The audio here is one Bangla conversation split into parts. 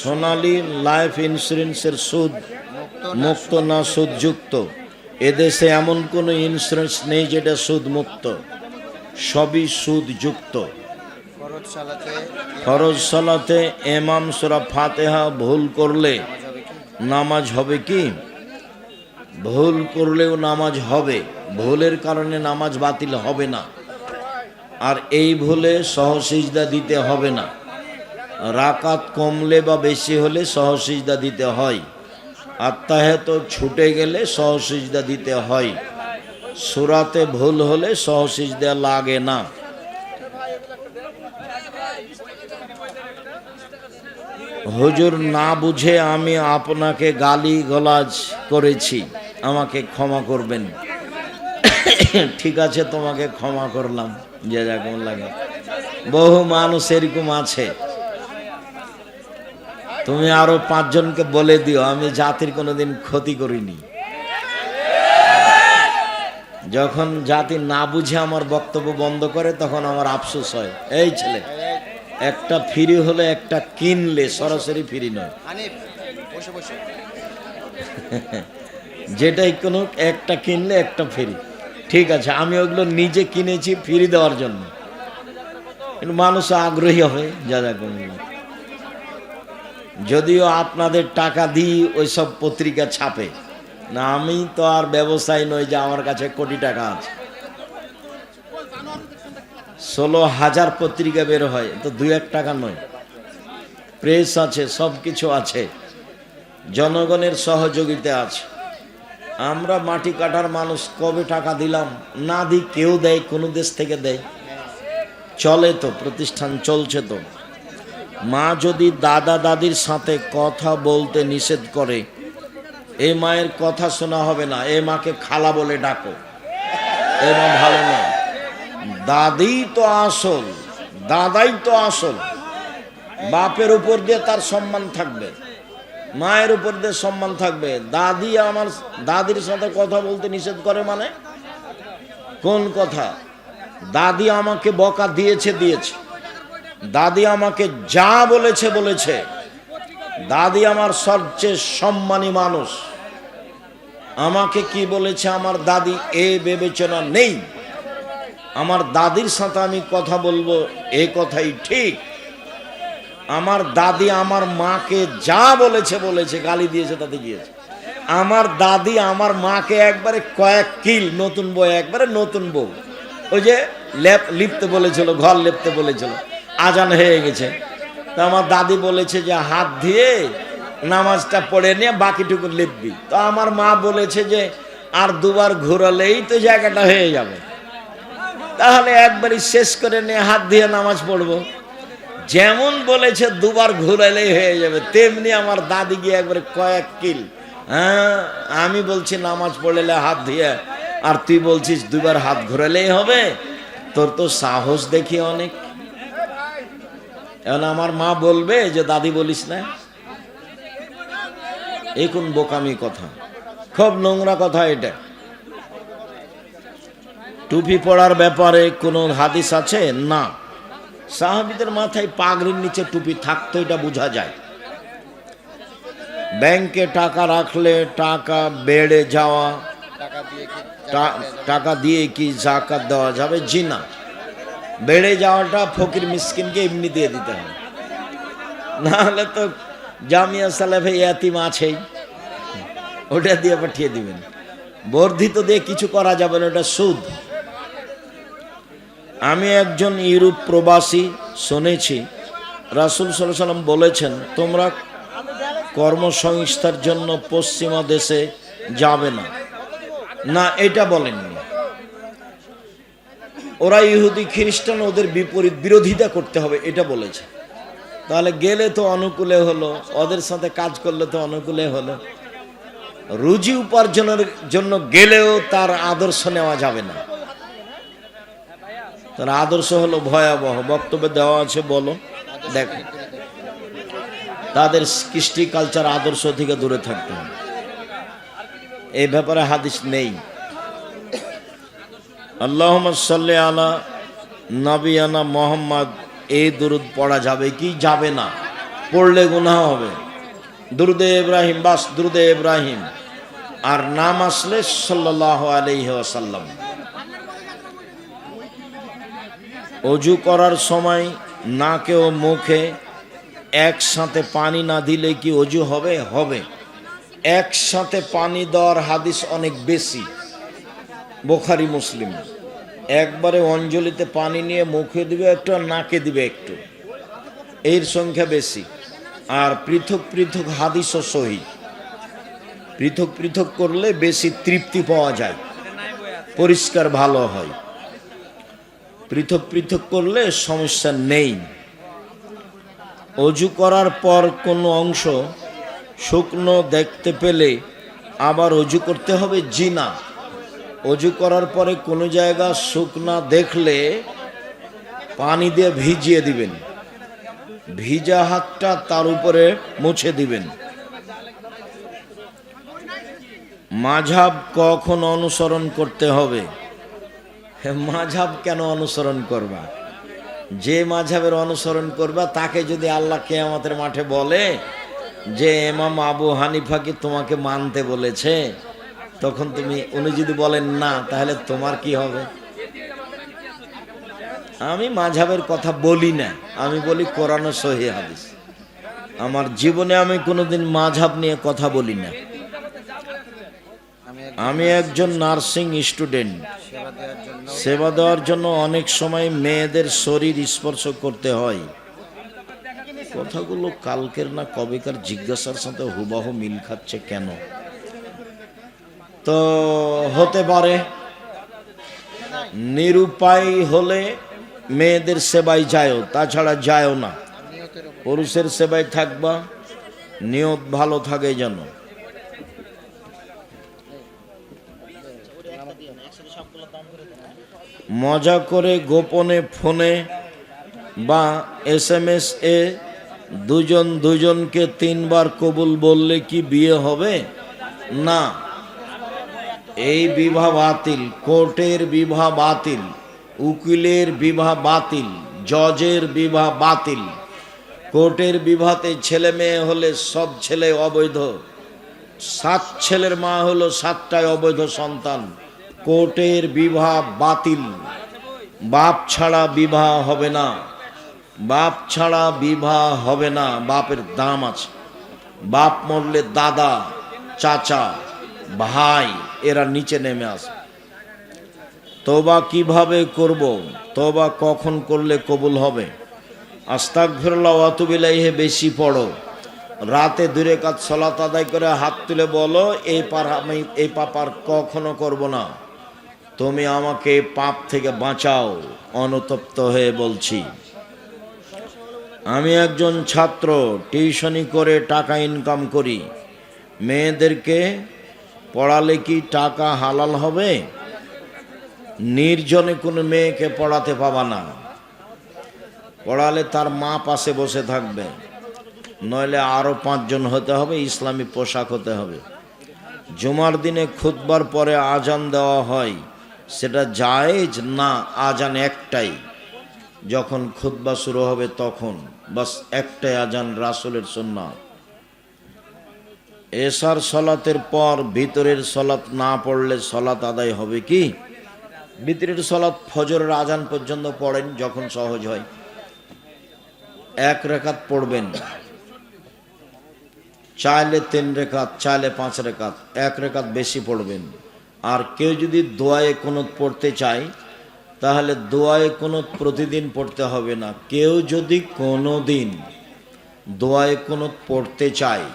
সোনালী লাইফ ইন্স্যুরেন্সের সুদ মুক্ত না সুদযুক্ত? এদেশে এমন কোনো ইন্স্যুরেন্স নেই যেটা সুদ মুক্ত, সবই সুদযুক্ত। ফরজ সালাতে ইমাম সূরা ফাতিহা ভুল করলে নামাজ হবে কি? ভুল করলেও নামাজ হবে, ভুলের কারণে নামাজ বাতিল হবে না। আর এই ভুলে সহসিজদা দিতে হবে না। রাকাত কমলে বা বেশি হলে সহসিজদা দিতে হয়। আত্তাহিয়াত ছুটে গেলে সহসিজদা দিতে হয়। সূরাতে ভুল হলে সহসিজদা লাগে না। হুজুর, না বুঝে আমি আপনাকে গালি গালাজ করেছি, আমাকে ক্ষমা করবেন। ঠিক আছে, তোমাকে ক্ষমা করলাম, জাযাকুমুল্লাহ। বহু মানুষ এরকম আছে, তুমি আরো 5 জনকে বলে দিও আমি জাতির কোনোদিন ক্ষতি করিনি। যখন জাতি না বুঝে আমার বক্তব্য বন্ধ করে তখন আমার আফসোস হয়। এই ছেলে, একটা ফ্রি হলে একটা কিনলে, সরাসরি ফ্রি নয়। যেটাই কোনো একটা কিনলে একটা ফ্রি। ঠিক আছে, আমি ওগুলো নিজে কিনেছি ফ্রি দেওয়ার জন্য, কিন্তু মানুষ আগ্রহী হবে। জাযাকুমুল্লাহ। যদিও আপনাদের টাকা দিই ওইসব পত্রিকা ছাপে না, আমি তো আর ব্যবসায়ী নই যে আমার কাছে কোটি টাকা আছে। 16,000 পত্রিকা বের হয়, তো 2-1 টাকা নয়। প্রেস আছে, সব কিছু আছে, জনগণের সহযোগিতা আছে। আমরা মাটি কাটার মানুষ, কবে টাকা দিলাম? না দিই, কেউ দেয়, কোনো দেশ থেকে দেয়, চলে তো, প্রতিষ্ঠান চলছে তো। মা যদি দাদা দাদির সাথে কথা বলতে নিষেধ করে, এই মায়ের কথা শোনা হবে না, এই মাকে খালা বলে ডাকো, এই মা ভালো না। দাদি তো আসল, দাদাই তো আসল। বাপের উপর দিয়ে তার সম্মান থাকবে, মায়ের উপর দিয়ে সম্মান থাকবে। দাদি আমার দাদির সাথে কথা বলতে নিষেধ করে মানে কোন কথা? দাদি আমাকে বকা দিয়েছে, দাদি আমাকে যা বলেছে বলেছে। দাদি আমার সবচেয়ে সম্মানী মানুষ, আমাকে কি বলেছে আমার দাদি এ বিবেচনা নেই। আমার দাদির সাথে আমি কথা বলবো, এ কথাই ঠিক। আমার দাদি আমার মাকে যা বলেছে বলেছে, গালি দিয়েছে তাতে গিয়েছে। আমার দাদি আমার মাকে একবারে কয়েক কিল, নতুন বউ, একবারে নতুন বউ, ওই যে লিপতে বলেছিল, ঘর লেপতে বলেছিল, আজান হয়ে গেছে, তো আমার দাদি বলেছে যে হাত দিয়ে নামাজটা পড়ে নিয়ে বাকিটুকু লিপবি। তো আমার মা বলেছে যে আর 2বার ঘোরালেই তো জায়গাটা হয়ে যাবে, তাহলে একবারই শেষ করে নিয়ে হাত দিয়ে নামাজ পড়বো। যেমন বলেছে 2বার ঘোরালেই হয়ে যাবে, তেমনি আমার দাদি গিয়ে একবারে কয়েক কিল। হ্যাঁ, আমি বলছি নামাজ পড়লে হাত দিয়ে, আর তুই বলছিস 2বার হাত ঘোরালেই হবে। তোর তো সাহস দেখি অনেক। এখন আমার মা বলবে যে দাদি বলিস না, এই কোন বোকামি কথা, খুব নোংরা কথা এটা। টুপি পড়ার ব্যাপারে কোনো হাদিস আছে? না। সাহাবীদের মাথায় পাগড়ির নিচে টুপি থাকতো, এটা বোঝা যায়। ব্যাংকে টাকা রাখলে টাকা বেড়ে যাওয়া, টাকা দিয়ে কি যাকাত দেওয়া যাবে? জি না। বেড়ে যাওয়াটা ফকির মিসকিনকে এমনি দিয়ে দিতে হবে, নাহলে তো জামিয়া সালেফে ইয়াতিম আছেই, ওটা দিয়ে পাঠিয়ে দিবেন। বর্ধিত দিয়ে কিছু করা যাবে না, ওটা সুদ। আমি একজন ইউরোপ প্রবাসী, শুনেছি রাসূল সাল্লাল্লাহু আলাইহি ওয়াসাল্লাম বলেছেন, তোমরা কর্মসংস্থার জন্য পশ্চিমা দেশে যাবে না। না, এটা বলেননি। ওরা ইহুদি খ্রিস্টান, ওদের বিপরীত বিরোধিতা করতে হবে, এটা বলেছে। তাহলে গেলে তো অনুকূলে হলো, ওদের সাথে কাজ করলে তো অনুকূলে হলো। রুজি উপার্জনের জন্য গেলেও তার আদর্শ নেওয়া যাবে না। তার আদর্শ হলো ভয়াবহ, বক্তব্যে দেওয়া আছে, বলো দেখো। তাদের কৃষ্টি কালচার আদর্শ থেকে দূরে থাকতে হবে, এই ব্যাপারে হাদিস নেই। আল্লাহুম্মা সাল্লি আলা নবিয়ানা মুহাম্মদ এই দুরুদ পড়া যাবে কি যাবে না? পড়লে গুনাহ হবে। দুরুদে ইব্রাহিম, বাস দুরুদে ইব্রাহিম, আর নাম আসলে সাল্লাল্লাহু আলাইহি ওয়াসাল্লাম। অজু করার সময় নাকে ও মুখে একসাথে পানি না দিলে কি অজু হবে? হবে। একসাথে পানি দেওয়ার হাদিস অনেক বেশি, বুখারী মুসলিম। একবারে অঞ্জলিতে পানি নিয়ে মুখে দিবে একটু আর নাকে দিবে একটু, এর সংখ্যা বেশি। আর পৃথক পৃথক হাদিসও সহিহ। পৃথক পৃথক করলে বেশি তৃপ্তি পাওয়া যায়, পরিষ্কার ভালো হয়। পৃথক পৃথক করলে সমস্যা নেই। অজু করার পর কোনো অংশ শুকনো দেখতে পেলে আবার অজু করতে হবে? জি না। অজু করার পরে কোনো জায়গা শুকনা দেখলে পানি দিয়ে ভিজিয়ে দিবেন, ভিজা হাতটা তার উপরে মুছে দিবেন। মাযহাব কখন অনুসরণ করতে হবে? মাযহাব কেন অনুসরণ করবা? যে মাযহাবের অনুসরণ করবা তাকে যদি আল্লাহ কিয়ামতের মাঠে বলে যে ইমাম আবু হানিফা কি তোমাকে মানতে বলেছে, তখন উনি যদি বলেন না, তাহলে তোমার কি হবে? আমি মাযহাবের কথা বলি না, আমি বলি কোরআন ও সহিহ হাদিস। আমার জীবনে আমি কোনোদিন মাযহাব নিয়ে কথা বলি না। আমি একজন নার্সিং স্টুডেন্ট। সেবা দেওয়ার জন্য অনেক সময় মেয়েদের শরীর স্পর্শ করতে হয়। কথাগুলো কালকের না কবেকার জিজ্ঞাসার সাথে হুবহু মিল খাচ্ছে কেন? তো হতে পারে নিরুপায় হলে মেয়েদের সেবায় যায়ও, তাছাড়া যায়ও না। পুরুষের সেবায় থাকবা, নিয়ত ভালো থাকে যেন। মজা করে গোপনে ফোনে বা SMS এ দুজন দুজনকে 3 বার কবুল বললে কি বিয়ে হবে? না, এই বিবাহ বাতিল। কোর্টের বিবাহ বাতিল, উকিলের বিবাহ বাতিল, জজের বিবাহ বাতিল। কোর্টের বিবাহতে ছেলে মেয়ে হলে সব ছেলে অবৈধ, 7 ছেলের মা হলো 7টাই অবৈধ সন্তান। কোর্টের বিবাহ বাতিল। বাপ ছাড়া বিবাহ হবে না, বাপ ছাড়া বিবাহ হবে না। বাপের দাম আছে। বাপ মরলে দাদা, চাচা, ভাই এরা নিচে নেমে আসে। তওবা কিভাবে করব? তওবা কখন করলে কবুল হবে? আস্তাগফিরুল্লাহ ওয়া আতুবু ইলাইহি বেশি পড়ো। রাতে 2 রাকাত সালাত আদায় করে হাত তুলে বলো, আমি এই পাপ আর কখনো করব না, তুমি আমাকে পাপ থেকে বাঁচাও। অনুতপ্ত হয়ে বলছি। আমি একজন ছাত্র, টিউশনি করে টাকা ইনকাম করি। মেয়েদেরকে পড়ালে কি টাকা হালাল হবে? নির্জনে কোনো মেয়েকে পড়াতে পাবা না। পড়ালে তার মা পাশে বসে থাকবে, নইলে আরো 5 জন হতে হবে, ইসলামী পোশাক হতে হবে। জুমার দিনে খুতবার পরে আজান দেওয়া হয়, সেটা জায়েজ না? আজান একটাই, যখন খুতবা শুরু হবে তখন বাস একটাই আজান, রাসূলের সুন্নাত। এশার সালাতের পর ভিতরের সালাত না পড়লে সালাত আদায় হবে কি? ভিতরের সালাত ফজরের আজান পর্যন্ত পড়েন, যখন সহজ হয় 1 রাকাত পড়বেন, চাইলে 3 রাকাত, চাইলে 5 রাকাত, 1 রাকাত বেশি পড়বেন। আর কেউ যদি দোয়ায়ে কুনুত পড়তে চায়, তাহলে দোয়ায়ে কুনুত প্রতিদিন পড়তে হবে না। কেউ যদি কোনো দিন দোয়ায়ে কুনুত পড়তে চায়,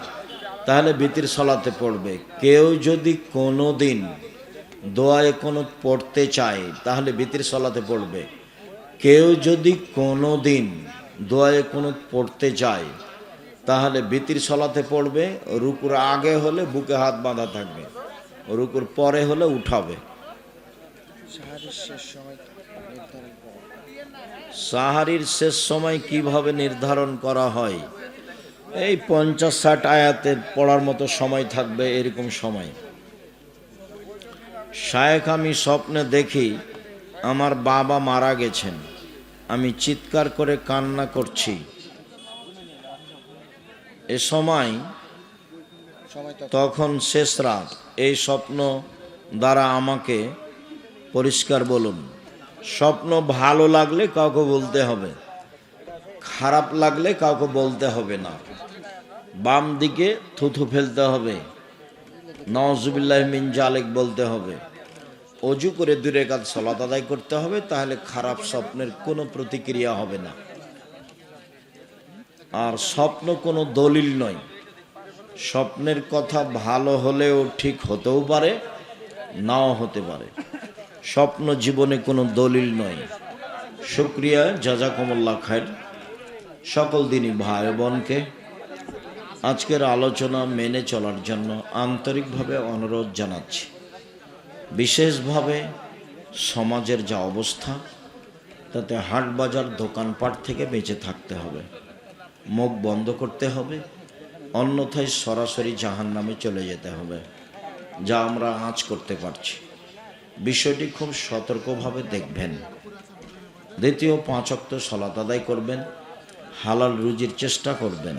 তাহলে ভিতর সালাতে পড়বে। কেউ যদি কোনো দিন দোয়ায়ে কুনুত পড়তে চায়, তাহলে ভিতর সালাতে পড়বে। কেউ যদি কোনো দিন দোয়ায়ে কুনুত পড়তে চায়, তাহলে ভিতর সালাতে পড়বে। রুকুর আগে হলে বুকে হাত বাঁধা থাকবে, রুকুর পরে হলে উঠাবে। সাহারির শেষ সময় কিভাবে নির্ধারণ করা হয়? এই 50-60 আয়াতের পড়ার মতো সময় থাকবে, এরকম সময়। শায়েখ, আমি স্বপ্নে দেখি আমার বাবা মারা গেছেন, আমি চিৎকার করে কান্না করছি। এ সময় তখন শেষ রাত। এই স্বপ্ন দ্বারা আমাকে পরিষ্কার বলুন, স্বপ্ন ভালো লাগলে কাউকে বলতে হবে, খারাপ লাগলে কাউকে বলতে হবে না। বাম দিকে থুথু ফেলতে হবে, নাউজুবিল্লাহ মিন জালিক বলতে হবে, অজু করে 2 রাকাত সালাত আদায় করতে হবে, তাহলে খারাপ স্বপ্নের কোনো প্রতিক্রিয়া হবে না। আর স্বপ্ন কোনো দলিল নয়। স্বপ্নের কথা ভালো হলেও ঠিক হতেও পারে, নাও হতে পারে। স্বপ্ন জীবনে কোনো দলিল নয়। শুকরিয়া, জাযাকুমুল্লাহ খায়ের। সকল দিনই ভাই বোনকে আজকের আলোচনা মেনে চলার জন্য আন্তরিকভাবে অনুরোধ জানাচ্ছি। বিশেষভাবে সমাজের যা অবস্থা, তাতে হাট বাজার দোকানপাট থেকে বেঁচে থাকতে হবে, মুখ বন্ধ করতে হবে, অন্যথায় সরাসরি জাহান্নামে চলে যেতে হবে, যা আমরা আজ করতে পারছি। বিষয়টি খুব সতর্কভাবে দেখবেন। দ্বিতীয়, 5 ওয়াক্ত সালাত আদায় করবেন, হালাল রুজির চেষ্টা করবেন,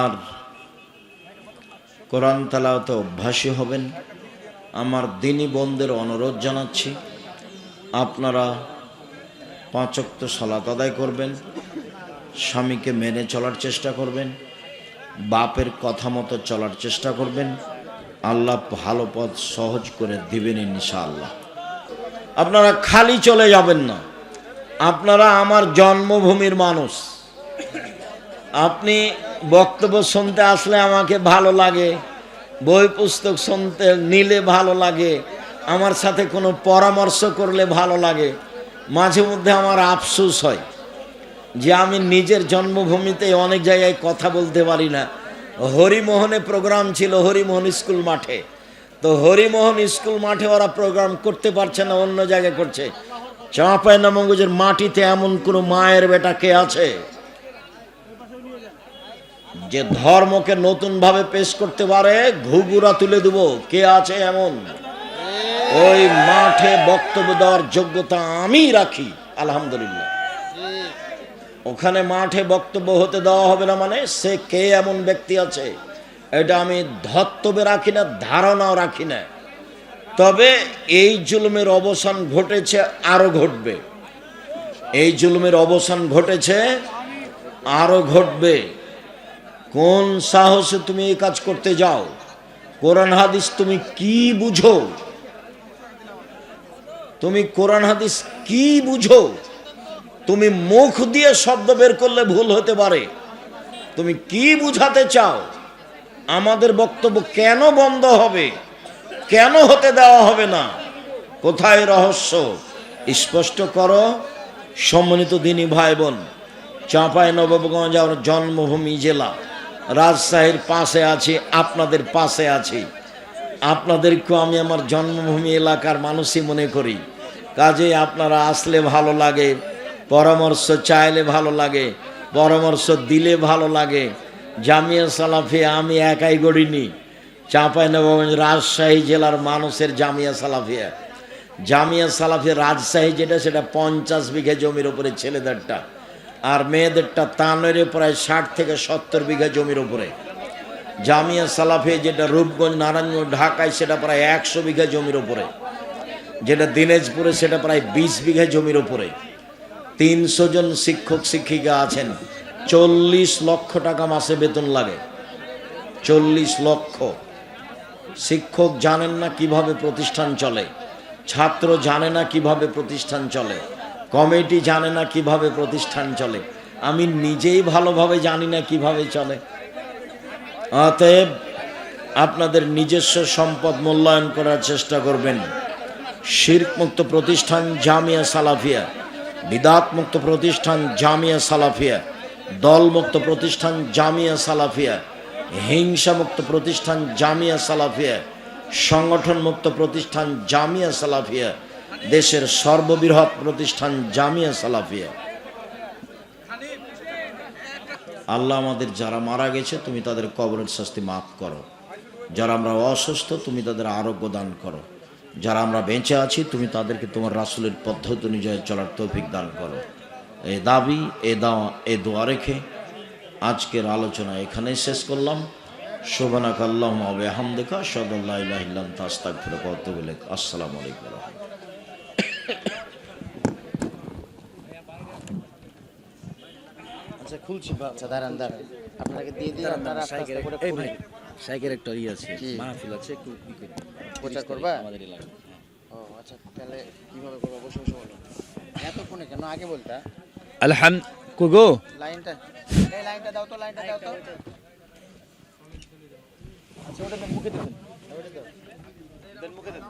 আর কোরআন তেলাওয়াতে অভ্যাসী হবেন। আমার দিনী বোনদের অনুরোধ জানাচ্ছি, আপনারা 5 ওয়াক্ত সালাত আদায় করবেন, স্বামীকে মেনে চলার চেষ্টা করবেন, বাপের কথা মতো চলার চেষ্টা করবেন। আল্লাহ ভালো পথ সহজ করে দিবেন ইনশাআল্লাহ। আপনারা খালি চলে যাবেন না। আপনারা আমার জন্মভূমির মানুষ। আপনি বক্তব্য শুনতে আসলে আমাকে ভালো লাগে, বই পুস্তক শুনতে নিলে ভালো লাগে, আমার সাথে কোনো পরামর্শ করলে ভালো লাগে। মাঝে মধ্যে আমার আফসোস হয় যে আমি নিজের জন্মভূমিতে অনেক জায়গায় কথা বলতে পারি না। হরিমোহনে প্রোগ্রাম ছিল, হরিমোহন স্কুল মাঠে। তো হরিমোহন স্কুল মাঠে ওরা প্রোগ্রাম করতে পারছে না, অন্য জায়গায় করছে। চাঁপাইনবাবগঞ্জের মাটিতে এমন কোনো মায়ের বেটা কে আছে যে ধর্মকে নতুন ভাবে পেশ করতে পারে? ঘুঘুরা তুলে দেব, কে আছে এমন? ওই মাঠে বক্তব্য দেওয়ার যোগ্যতা আমি রাখি, আলহামদুলিল্লাহ। ওখানে মাঠে বক্তব্য হতে দেওয়া হবে না মানে সে কে এমন ব্যক্তি আছে, এটা আমি ধর্তব্যে রাখি না, ধারণাও রাখি না। তবে এই জুলুমের অবসান ঘটেছে, আরো ঘটবে। এই জুলুমের অবসান ঘটেছে, আরো ঘটবে। কোন সাহসে তুমি এই কাজ করতে যাও? কোরআন হাদিস তুমি কি বুঝো? তুমি কোরআন হাদিস কি বুঝো? তুমি মুখ দিয়ে শব্দ বের করলে ভুল হতে পারে। তুমি কি বুঝাতে চাও? আমাদের বক্তব্য কেন বন্ধ হবে? কেন হতে দেওয়া হবে না? কোথায় রহস্য? স্পষ্ট করো। সম্মানিত দিনী ভাই বোন, চাঁপাইনবাবগঞ্জ আমার জন্মভূমি জেলা, রাজশাহীর পাশে আছি, আপনাদের পাশে আছি। আপনাদেরকেও আমি আমার জন্মভূমি এলাকার মানুষই মনে করি। কাজে আপনারা আসলে ভালো লাগে, পরামর্শ চাইলে ভালো লাগে, পরামর্শ দিলে ভালো লাগে। জামিয়া সালাফিয়া আমি একাই গড়িনি, চাঁপাইনবাবগঞ্জ রাজশাহী জেলার মানুষের জামিয়া সালাফিয়া। জামিয়া সালাফিয়া রাজশাহী যেটা, সেটা 50 বিঘা জমির উপরে ছেলেদেরটা, আর মেয়েদেরটা তানরে প্রায় 60 থেকে 70 বিঘা জমির উপরে। জামিয়া সালাফিয়া যেটা রূপগঞ্জ, নারায়ণগঞ্জ, ঢাকায়, সেটা প্রায় 100 বিঘা জমির উপরে। যেটা দিনাজপুরে, সেটা প্রায় 20 বিঘা জমির উপরে। 300 জন শিক্ষক শিক্ষিকা আছেন। 40 লক্ষ টাকা মাসে বেতন লাগে। 40 লক্ষ। শিক্ষক জানেন না কিভাবে প্রতিষ্ঠান চলে, ছাত্র জানে না কিভাবে প্রতিষ্ঠান চলে, কমিটি জানে না কিভাবে প্রতিষ্ঠান চলে, আমি নিজেই ভালোভাবে জানি না কিভাবে চলে। অতএব আপনাদের নিজস্ব সম্পদ মূল্যায়ন করার চেষ্টা করবেন। শিরক মুক্ত প্রতিষ্ঠান জামিয়া সালাফিয়া, বিদাত মুক্ত প্রতিষ্ঠান জামিয়া সালাফিয়া, দলমুক্ত প্রতিষ্ঠান জামিয়া সালাফিয়া, হিংসা মুক্ত প্রতিষ্ঠান জামিয়া সালাফিয়া, সংগঠন মুক্ত প্রতিষ্ঠান জামিয়া সালাফিয়া, দেশের সর্ববৃহৎ প্রতিষ্ঠান জামিয়া সালাফিয়া। আল্লাহ আমাদের যারা মারা গেছে তুমি তাদের কবরের শাস্তি মাফ করো। যারা আমরা অসুস্থ তুমি তাদের আরোগ্য দান করো। যারা আমরা বেঁচে আছি তুমি তাদেরকে তোমার রাসূলের পদ্ধতি অনুযায়ী চলার তৌফিক দান করো। এই দাবি এ দোয়া রেখে আজকের আলোচনা এখানেই শেষ করলাম। সুবহানাকা আল্লাহুম্মা ওয়া বিহামদিকা আশহাদু আল্লা ইলাহা ইল্লা আনতা আস্তাগফিরুকা ওয়া আতুবু ইলাইক। আসসালামু আলাইকুম। আচ্ছা খুলছি, আচ্ছা দাঁড়ান আপনাকে দিয়ে দিই, আপনারা আস্তে আস্তে করে খুলুন। সাইকের একটা আছে, মাহফিল আছে, একটু প্রচার করবা? আমাদের এলাকায়। ও আচ্ছা, তাহলে কিভাবে করবো? বসে বসে বলো। এতক্ষণে কেন আগে বলতা? কোগো লাইনটা, এই লাইনটা দাও তো, লাইনটা দাও তো। আচ্ছা ওটা মুখে দেবেন, ওটা দাও, দেন মুখে দেন।